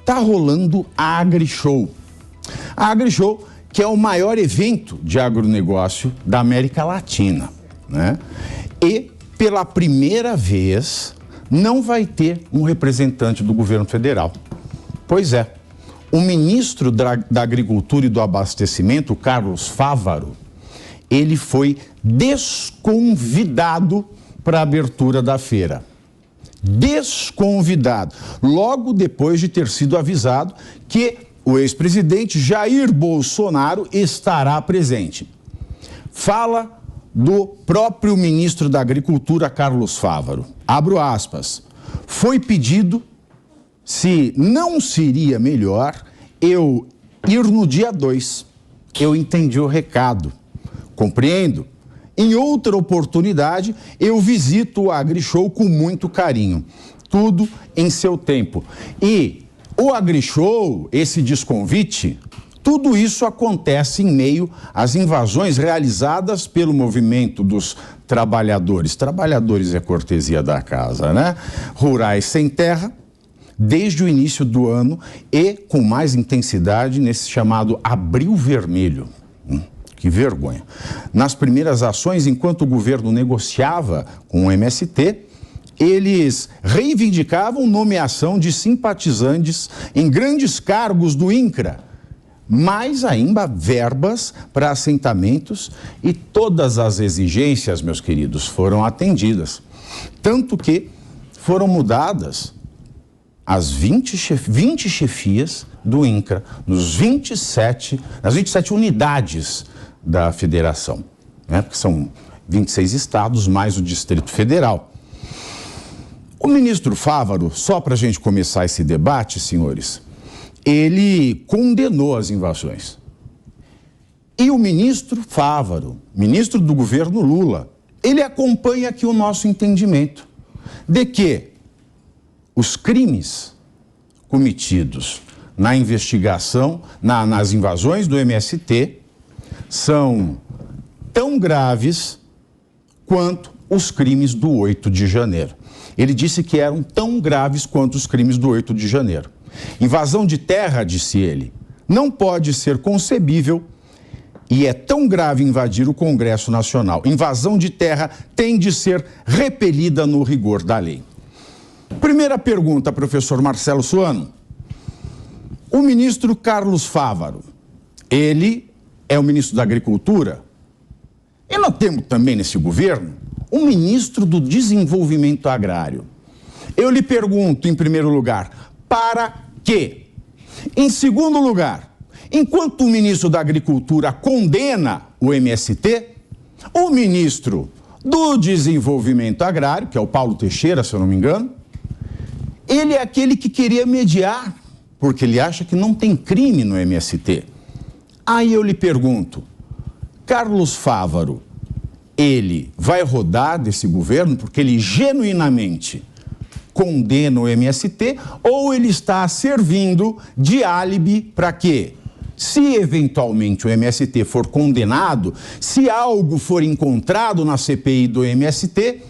tá rolando a AgriShow. A AgriShow, que é o maior evento de agronegócio da América Latina, né? E, pela primeira vez, não vai ter um representante do governo federal. Pois é, o ministro da Agricultura e do Abastecimento, Carlos Fávaro, ele foi desconvidado para a abertura da feira. Desconvidado, logo depois de ter sido avisado que o ex-presidente Jair Bolsonaro estará presente. Fala do próprio ministro da Agricultura, Carlos Fávaro. Abro aspas. Foi pedido se não seria melhor eu ir no dia 2. Eu entendi o recado. Compreendo. Em outra oportunidade, eu visito o AgriShow com muito carinho. Tudo em seu tempo. E o AgriShow, esse desconvite, tudo isso acontece em meio às invasões realizadas pelo movimento dos trabalhadores. Trabalhadores é cortesia da casa, né? Rurais sem terra, desde o início do ano e com mais intensidade nesse chamado Abril Vermelho. Que vergonha. Nas primeiras ações, enquanto o governo negociava com o MST, eles reivindicavam nomeação de simpatizantes em grandes cargos do INCRA, mais ainda verbas para assentamentos e todas as exigências, meus queridos, foram atendidas. Tanto que foram mudadas as 20 chefias do INCRA, nas 27 unidades da federação, né? Porque são 26 estados mais o Distrito Federal. O ministro Fávaro, só para a gente começar esse debate, senhores, ele condenou as invasões. E o ministro Fávaro, ministro do governo Lula, ele acompanha aqui o nosso entendimento de que os crimes cometidos na investigação, nas invasões do MST, são tão graves quanto os crimes do 8 de janeiro. Ele disse que eram tão graves quanto os crimes do 8 de janeiro. Invasão de terra, disse ele, não pode ser concebível e é tão grave invadir o Congresso Nacional. Invasão de terra tem de ser repelida no rigor da lei. Primeira pergunta, professor Marcelo Suano. O ministro Carlos Fávaro, ele é o ministro da Agricultura, e nós temos também nesse governo o ministro do Desenvolvimento Agrário. Eu lhe pergunto, em primeiro lugar, para quê? Em segundo lugar, enquanto o ministro da Agricultura condena o MST, o ministro do Desenvolvimento Agrário, que é o Paulo Teixeira, se eu não me engano, ele é aquele que queria mediar, porque ele acha que não tem crime no MST. Aí eu lhe pergunto, Carlos Fávaro, ele vai rodar desse governo porque ele genuinamente condena o MST ou ele está servindo de álibi para quê? Se eventualmente o MST for condenado, se algo for encontrado na CPI do MST,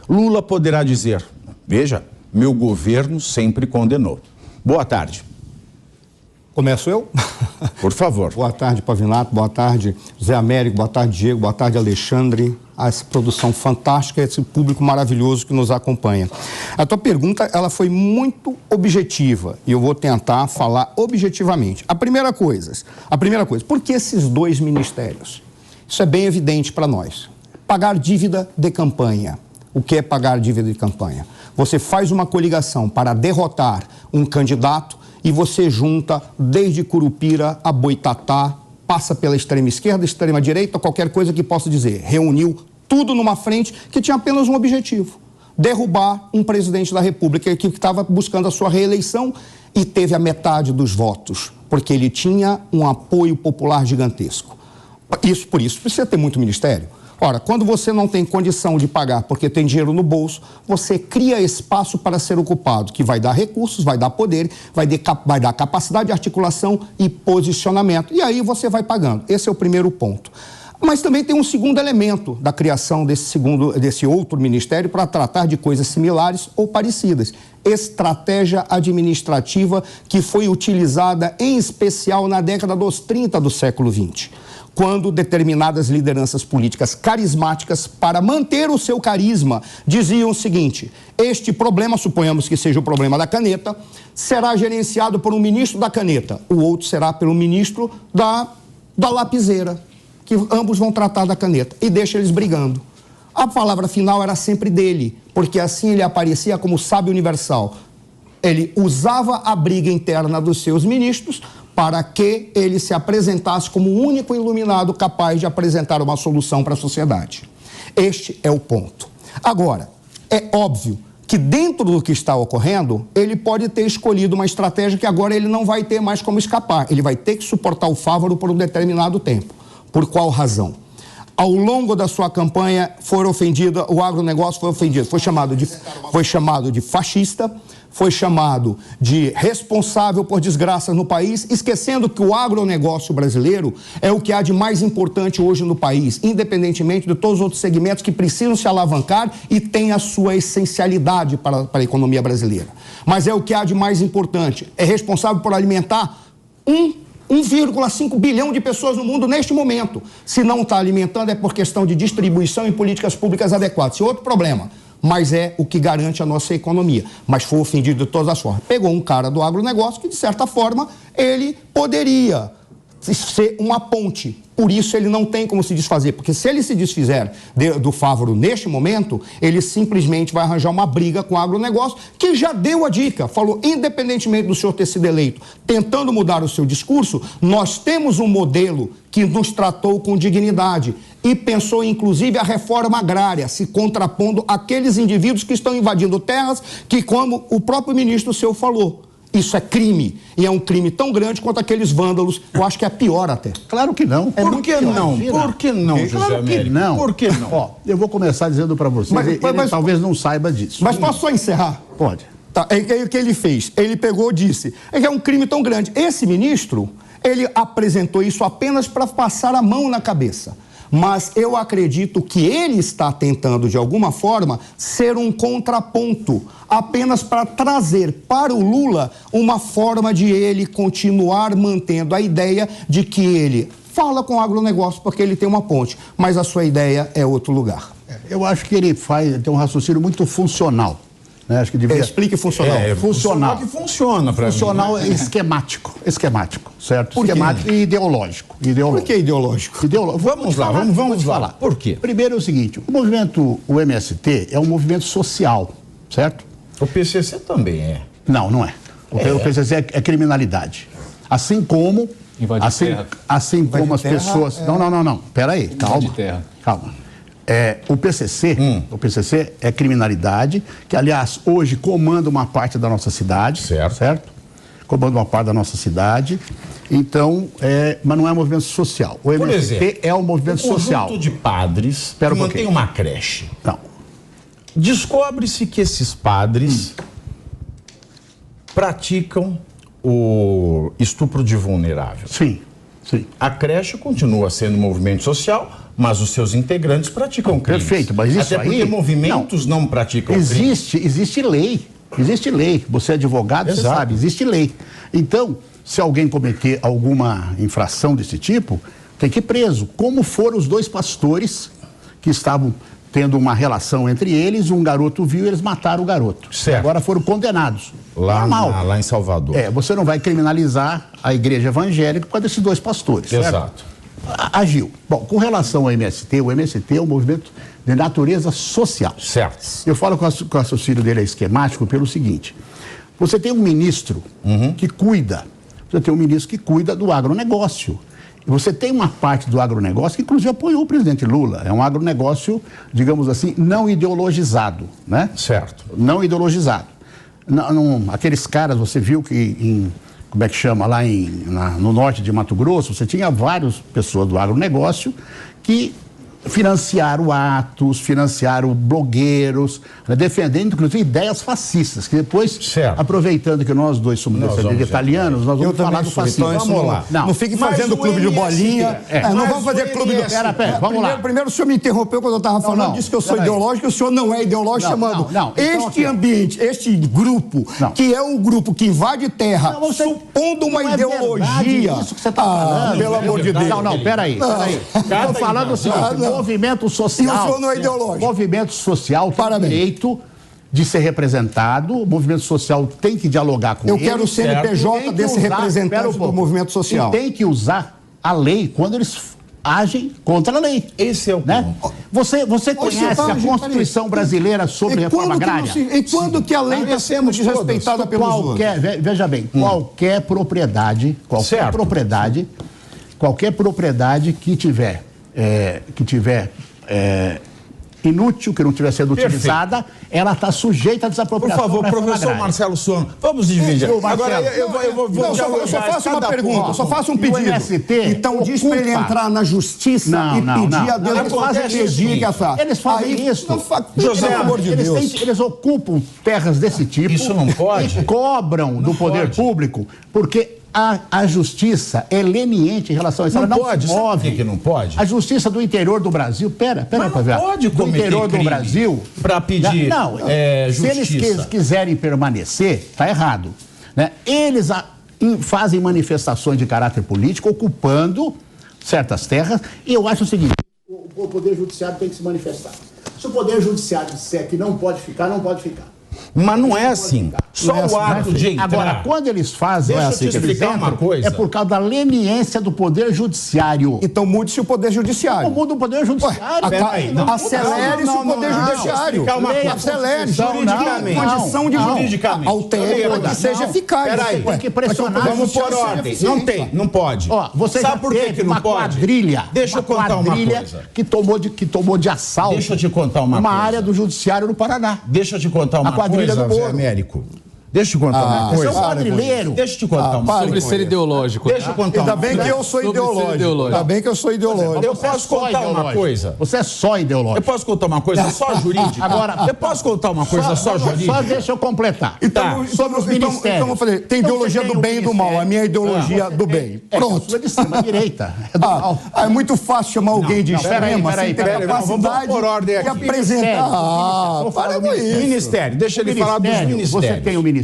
Lula poderá dizer, veja, meu governo sempre condenou. Boa tarde. Começo eu? Por favor. Boa tarde, Pavinato. Boa tarde, Zé Américo. Boa tarde, Diego. Boa tarde, Alexandre. Essa produção fantástica, esse público maravilhoso que nos acompanha. A tua pergunta, ela foi muito objetiva e eu vou tentar falar objetivamente. A primeira coisa, por que esses dois ministérios? Isso é bem evidente para nós. Pagar dívida de campanha. O que é pagar dívida de campanha? Você faz uma coligação para derrotar um candidato e você junta desde Curupira a Boitatá, passa pela extrema esquerda, extrema direita, qualquer coisa que possa dizer. Reuniu tudo numa frente que tinha apenas um objetivo: derrubar um presidente da República que estava buscando a sua reeleição e teve a metade dos votos, porque ele tinha um apoio popular gigantesco. Por isso precisa ter muito ministério. Ora, quando você não tem condição de pagar porque tem dinheiro no bolso, você cria espaço para ser ocupado, que vai dar recursos, vai dar poder, vai dar capacidade de articulação e posicionamento. E aí você vai pagando. Esse é o primeiro ponto. Mas também tem um segundo elemento da criação desse outro ministério para tratar de coisas similares ou parecidas. Estratégia administrativa que foi utilizada em especial na década dos 30 do século XX, quando determinadas lideranças políticas carismáticas, para manter o seu carisma, diziam o seguinte: este problema, suponhamos que seja o problema da caneta, será gerenciado por um ministro da caneta, o outro será pelo ministro da lapiseira, que ambos vão tratar da caneta, e deixa eles brigando. A palavra final era sempre dele, porque assim ele aparecia como sábio universal. Ele usava a briga interna dos seus ministros para que ele se apresentasse como o único iluminado capaz de apresentar uma solução para a sociedade. Este é o ponto. Agora, é óbvio que dentro do que está ocorrendo, ele pode ter escolhido uma estratégia que agora ele não vai ter mais como escapar. Ele vai ter que suportar o Fávaro por um determinado tempo. Por qual razão? Ao longo da sua campanha, o agronegócio foi ofendido. Foi chamado de fascista, foi chamado de responsável por desgraças no país, esquecendo que o agronegócio brasileiro é o que há de mais importante hoje no país, independentemente de todos os outros segmentos que precisam se alavancar e têm a sua essencialidade para a economia brasileira. Mas é o que há de mais importante. É responsável por alimentar 1,5 bilhão de pessoas no mundo neste momento. Se não está alimentando é por questão de distribuição e políticas públicas adequadas. Isso é outro problema, mas é o que garante a nossa economia. Mas foi ofendido de todas as formas. Pegou um cara do agronegócio que, de certa forma, ele poderia ser uma ponte. Por isso ele não tem como se desfazer, porque se ele se desfizer do Fávaro neste momento, ele simplesmente vai arranjar uma briga com o agronegócio, que já deu a dica, falou, independentemente do senhor ter sido eleito, tentando mudar o seu discurso, nós temos um modelo que nos tratou com dignidade e pensou inclusive a reforma agrária, se contrapondo àqueles indivíduos que estão invadindo terras que, como o próprio ministro seu falou, isso é crime, e é um crime tão grande quanto aqueles vândalos, eu acho que é pior até. Claro que não. Por que não? Por que não, José Claro que não. Por que não? Ó, eu vou começar dizendo para você, ele talvez não saiba disso. Mas posso só encerrar? Pode. Tá, é o que ele fez. Ele pegou e disse, é que é um crime tão grande. Esse ministro, ele apresentou isso apenas para passar a mão na cabeça. Mas eu acredito que ele está tentando, de alguma forma, ser um contraponto, apenas para trazer para o Lula uma forma de ele continuar mantendo a ideia de que ele fala com o agronegócio porque ele tem uma ponte, mas a sua ideia é outro lugar. Eu acho que ele tem um raciocínio muito funcional. Né? Acho que devia... Explique funcional. Funcional. Que funciona para mim. Funcional é esquemático, certo? Por quê? Esquemático e ideológico. Por que ideológico? Vamos lá, vamos lá. Por quê? Primeiro é o seguinte, o MST é um movimento social, certo? O PCC também é. Não é. O PCC é criminalidade. Assim como... Assim como as pessoas... Não. Peraí, calma. O PCC é criminalidade, que, aliás, hoje comanda uma parte da nossa cidade. Certo? Comanda uma parte da nossa cidade. Então, mas não é um movimento social. O MST é um movimento social. Conjunto de padres que mantém uma creche. Não. Descobre-se que esses padres praticam o estupro de vulnerável. Sim. A creche continua sendo um movimento social, mas os seus integrantes praticam crimes. Perfeito, mas isso Até porque movimentos não praticam crimes. Existe lei. Você é advogado, você sabe, existe lei. Então, se alguém cometer alguma infração desse tipo, tem que ir preso. Como foram os dois pastores que estavam tendo uma relação entre eles, um garoto viu e eles mataram o garoto. Certo. Agora foram condenados. Lá em Salvador. Você não vai criminalizar a igreja evangélica por causa desses dois pastores. Exato. Agiu. Bom, com relação ao MST, o MST é um movimento de natureza social. Certo. Eu falo com o raciocínio dele é esquemático pelo seguinte, você tem um ministro que cuida do agronegócio. E você tem uma parte do agronegócio que, inclusive, apoiou o presidente Lula. É um agronegócio, digamos assim, não ideologizado, né? Certo. Não ideologizado. Aqueles caras, você viu que como é que chama, no norte de Mato Grosso, você tinha várias pessoas do agronegócio que financiaram atos, financiaram blogueiros, defendendo, inclusive, ideias fascistas, que depois, aproveitando que nós dois somos descendentes italianos, nós vamos falar do fascismo. Então, vamos lá. Não fique fazendo clube de bolinha. Não vamos fazer clube de... Pera, vamos lá. Primeiro, o senhor me interrompeu quando eu estava falando, disse que eu sou ideológico, o senhor não é ideológico, chamando este ambiente, este grupo, que é um grupo que invade terra, supondo uma ideologia. Isso que você está falando. Pelo amor de Deus. Não, peraí. Estou falando o seguinte, movimento social. E o senhor não é ideológico. Movimento social tem direito de ser representado, o movimento social tem que dialogar com ele. Eu quero o CNPJ desse representante do movimento social. E tem que usar a lei quando eles agem contra a lei. Esse é o ponto. Você conhece a Constituição brasileira sobre reforma agrária? E quando que a lei está sendo desrespeitada pelos outros? Veja bem, qualquer propriedade que tiver inútil, que não estiver sendo utilizada, ela está sujeita à desapropriação. Por favor, professor Marcelo Suano, vamos dividir. Agora, eu só faço uma pergunta, só faço um pedido. Então diz para ele entrar na justiça e pedir a Deus que eles fazem isso. José, pelo amor de Deus. Eles ocupam terras desse tipo. Isso não pode. E cobram do poder público, porque a justiça é leniente em relação a isso. Não ela pode. Não move. Sabe que não pode? A justiça do interior do Brasil, pera não ver. Pode do interior do Brasil para pedir justiça. Se eles quiserem permanecer, está errado, né? Eles fazem manifestações de caráter político, ocupando certas terras. E eu acho o seguinte: o poder judiciário tem que se manifestar. Se o poder judiciário disser que não pode ficar, não pode ficar. Mas não é assim. Só o ato de entrar. Agora, quando eles fazem, deixa eu te explicar uma coisa. É por causa da leniência do Poder Judiciário. Então mude-se o Poder Judiciário. Não muda o Poder Judiciário. Acelere-se o Poder Judiciário. Acelere. Condição de juridicamente. Altere para que seja eficaz. Peraí. Tem que pressionar. Vamos por ordem. Não pode. Sabe por que não pode? Deixa eu contar uma coisa. Que tomou de assalto. Deixa eu te contar uma coisa. Uma área do Judiciário no Paraná. Deixa eu te contar uma coisa. Zé Américo. Deixa eu te contar uma coisa. Você é um quadrilheiro. Deixa eu te contar uma coisa. Sobre ser ideológico. Deixa eu contar uma coisa. Ainda bem que eu sou ideológico. Ainda bem que eu sou ideológico. Eu posso contar uma coisa. Você é só ideológico. Eu posso contar uma coisa só jurídica? Agora, eu posso contar uma coisa só jurídica? Só deixa eu completar. Sobre os ministérios. Então, vou fazer. Tem ideologia do bem e do mal. A minha ideologia do bem. Pronto. É de extrema direita. É muito fácil chamar alguém de extrema sem ter capacidade de apresentar. Para com isso. Ministério. Deixa ele falar dos ministérios. Você tem o ministério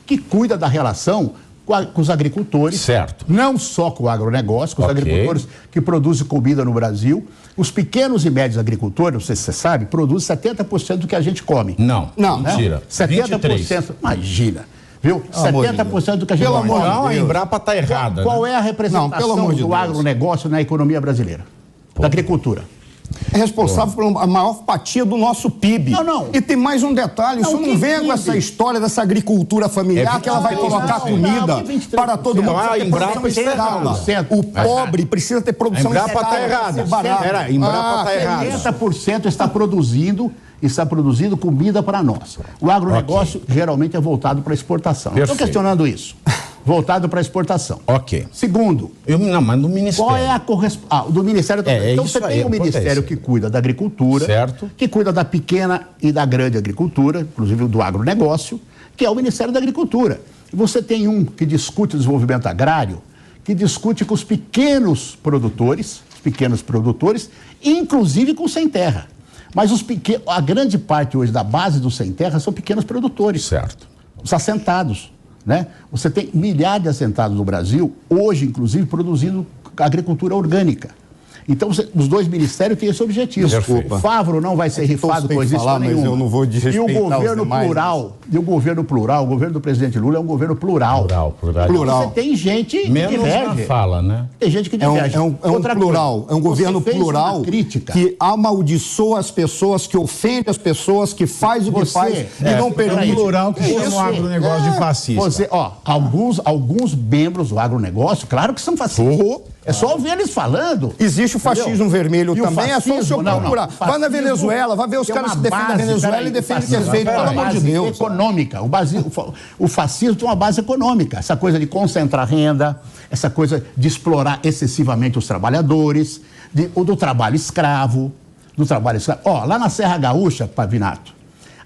que cuida da relação com os agricultores. Certo. Não só com o agronegócio, com os agricultores que produzem comida no Brasil. Os pequenos e médios agricultores, não sei se você sabe, produzem 70% do que a gente come. Não, mentira. 70%, imagina. Viu? 70% do que a gente come. Não, a Embrapa está errada. Qual é a representação do agronegócio na economia brasileira? Da agricultura. É responsável pela maior fatia do nosso PIB. Não. E tem mais um detalhe, isso não vem com essa história dessa agricultura familiar que ela vai colocar comida para todo mundo. A Embrapa está errada. O pobre precisa ter produção escala. A Embrapa está errada. Pera, a Embrapa está errada. 70% está produzindo comida para nós. O agronegócio geralmente é voltado para exportação. Estou questionando isso. Voltado para exportação. Ok. Segundo. Mas do Ministério. Qual é a correspondência? Do Ministério também. Então você tem o Ministério que cuida da agricultura, certo, que cuida da pequena e da grande agricultura, inclusive do agronegócio, que é o Ministério da Agricultura. Você tem um que discute o desenvolvimento agrário, que discute com os pequenos produtores, inclusive com sem terra. Mas a grande parte hoje da base do sem terra são pequenos produtores. Certo. Os assentados. Né? Você tem milhares de assentados no Brasil, hoje, inclusive, produzindo agricultura orgânica. Então, os dois ministérios têm esse objetivo. Desculpa. O Favro não vai ser rifado com isso nenhuma. Mas eu não vou desrespeitar o governo plural, o governo do presidente Lula é um governo plural. Você tem gente que diverge. Na fala, né? Tem gente que diverge. É um plural, é um governo plural que amaldiçoa as pessoas, que ofende as pessoas, que faz o que faz e não permite. Plural que chama o agronegócio de fascista. Alguns membros do agronegócio, claro que são fascistas. É só ouvir eles falando. Existe o fascismo vermelho também, é só o senhor procurar. Vai na Venezuela, vai ver os caras que defendem a Venezuela e defendem o que é feito, pelo amor de Deus. Econômica. O fascismo tem uma base econômica. Essa coisa de concentrar renda, essa coisa de explorar excessivamente os trabalhadores, do trabalho escravo. Ó, lá na Serra Gaúcha, Pavinato,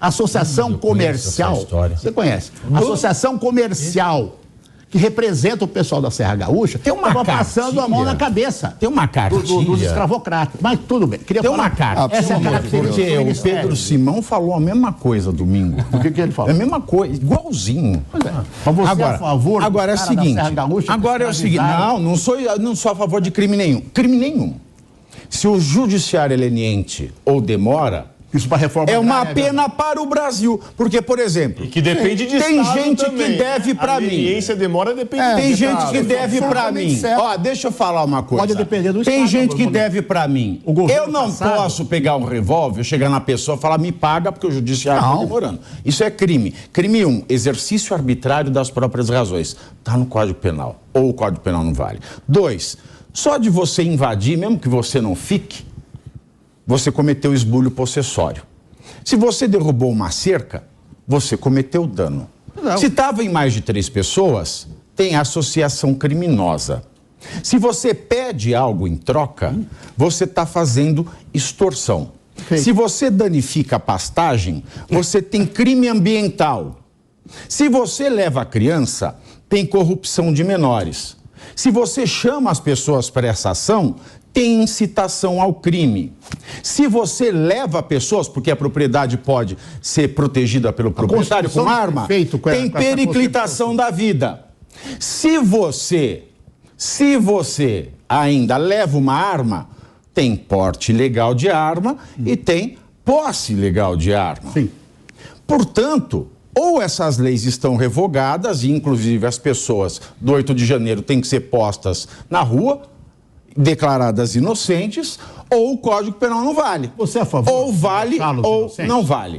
Associação Comercial, você conhece? Associação Comercial, que representa o pessoal da Serra Gaúcha, estava passando a mão na cabeça. Tem uma cartilha dos escravocratas. Mas tudo bem. Tem uma cartilha. Essa é a característica. O Pedro Simão falou a mesma coisa domingo. O que ele falou? É a mesma coisa, igualzinho. Pois é. Mas você agora, é a favor agora é o seguinte. Agora é o seguinte. Não sou a favor de crime nenhum. Crime nenhum. Se o judiciário é leniente ou demora, isso para reforma é uma pena para o Brasil. Porque, por exemplo, e que depende de tem Estado gente também. Que deve para mim. A leniência demora depende Tem gente que deve para mim. Ó, deixa eu falar uma coisa. Pode depender do Estado. Tem gente que deve para mim. Eu não posso pegar um revólver, chegar na pessoa e falar, me paga porque o judiciário está demorando. Isso é crime. Crime 1, exercício arbitrário das próprias razões. Está no Código Penal. Ou o Código Penal não vale. 2, só de você invadir, mesmo que você não fique, você cometeu esbulho possessório. Se você derrubou uma cerca, você cometeu dano. Não. Se estava em mais de 3 pessoas, tem associação criminosa. Se você pede algo em troca, você está fazendo extorsão. Se você danifica a pastagem, você tem crime ambiental. Se você leva a criança, tem corrupção de menores. Se você chama as pessoas para essa ação, tem incitação ao crime. Se você leva pessoas, porque a propriedade pode ser protegida pelo proprietário com arma, tem periclitação da vida. Se você ainda leva uma arma, tem porte ilegal de arma e tem posse ilegal de arma. Sim. Portanto, ou essas leis estão revogadas, e inclusive as pessoas do 8 de janeiro têm que ser postas na rua, declaradas inocentes, ou o Código Penal não vale. Você é a favor? Ou vale ou não vale.